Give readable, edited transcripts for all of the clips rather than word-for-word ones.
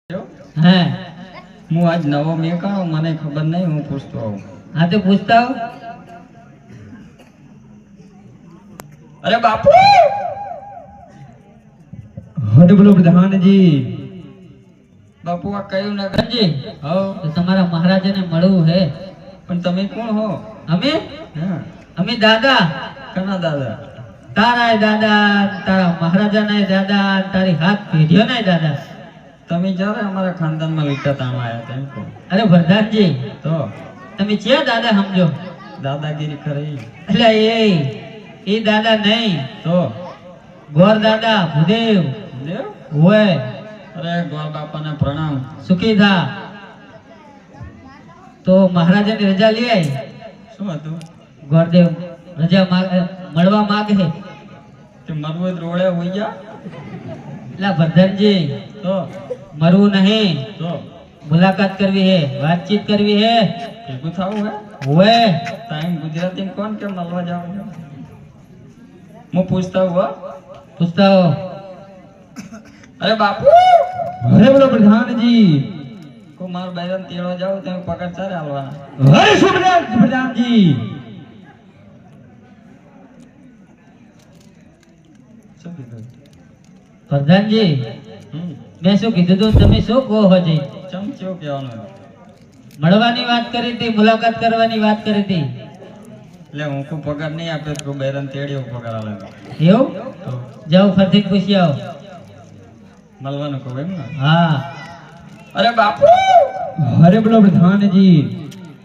हाँ હું આજ નવો મેકાણો મને ખબર નહીં હું પૂછતો આવું हाँ तो पूछता हूँ। અરે બાપુ હરે બોલો પ્રધાન जी બાપુ આ કયું નગર जी હો तो तुम्हारा महाराजा ने मड़ू है। પણ તમે કોણ હો हमें હા हमें दादा કના દાદા तारा है दादा तारा महाराजा ने दादा तारी हाथ पीढ़ियों ने दादा। તમે જ્યારે અમારા ખાનદાનમાં લીટા તાણા આવ્યા હતા એમ કહો अरे प्रधान जी તો તમે છે દાदा समझो દાદાગીરી કરી એટલે એ દાदा नहीं તો गौर दादा भूदेव દેવ हुए અરે ગોળ બાપાને પ્રણામ सुखी था तो महाराजा ने रजा ले आई। શું હતું गौरदेव रजा मड़वा मांग है। તે મરવું જ રોડે હોઈ જા ला वर्धन जी તો मरવું नहीं તો मुलाकात करवी है बातचीत करवी है ભેગું થવું હે हुए ટાઈમ ગુજરાતીમાં કોણ કેમ મળવા જાવ હું પૂછતા હું હો पूछता हो। અરે બાપુ હરે બોલો પ્રધાન जी કો માર બૈરન તેડવા જાવ તમે પગાર ચારે હાલવાના હરે સુપ્રધાન પ્રધાન जी શું કીધું प्रधान जी मैं शू कीधु तो तमे शू कहो हो जी ચમચો કહેવાનું મળવાની વાત કરી હતી મુલાકાત કરવાની વાત કરી હતી એટલે હું કો પગાર નહીં આપે તો બૈરન તેડ્યો પગાર આલે એવું તો જાઓ ફરથી પૂછી આવો। મળવાનું કહું એમ ને हाँ અરે બાપુ હરે બોલો પ્રધાન जी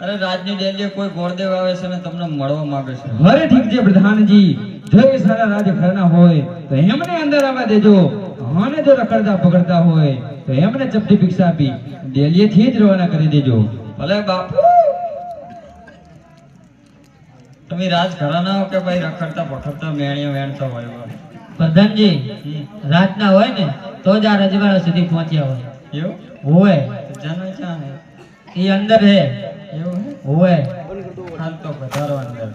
અરે રાજની ડેલીએ કોઈ ગોળદેવ આવે છે ને તમને મળવા માંગે છે હરે ઠીક છે પ્રધાન जी જો એ સારા રાજ ઘરના હોય તો એમને અંદર આવવા દેજો અને જો રખડતા પકડતા હોય તો એમને ચપટી ભિક્ષા આપી ડેલીએથી જ રવાના કરી દેજો। ભલે બાપુ તમે રાજ ઘરાના હો કે ભાઈ રખડતા પકડતા મેણીઓ વેણતા હોય प्रधान जी હમ. रात ना होय ने तो ज आ रजवाड़ा सुधी पहुंच्या होय એવું होय જાનો ચા હે ये अंदर है એવું હે होय હાલ તો પધારો અંદર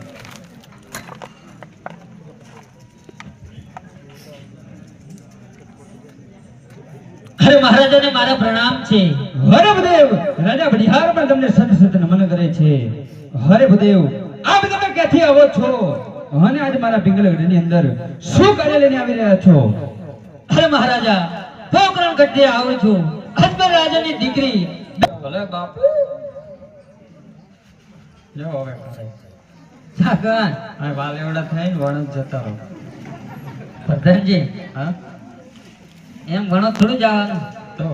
अरे महाराजा ने मारा प्रणाम छे। હરે ભદેવ રાજા બિહાર માં તમને સત સત નમન કરે છે। હરે ભદેવ આપ તમે ક્યાંથી આવો છો અને આજ મારા પિંગલગઢ ની અંદર શું કાર્ય લઈને આવી રહ્યા છો? अरे महाराजा पोकरण गड्ढे आવું છું અજમેર રાજાની દીકરી ભલે બાપુ જો હવે કરે સાગન આ વાલ એવડા થઈને વણ જ જતા રહો પ્રધાનજી હા એમ ઘણો થોડું જવાનું તો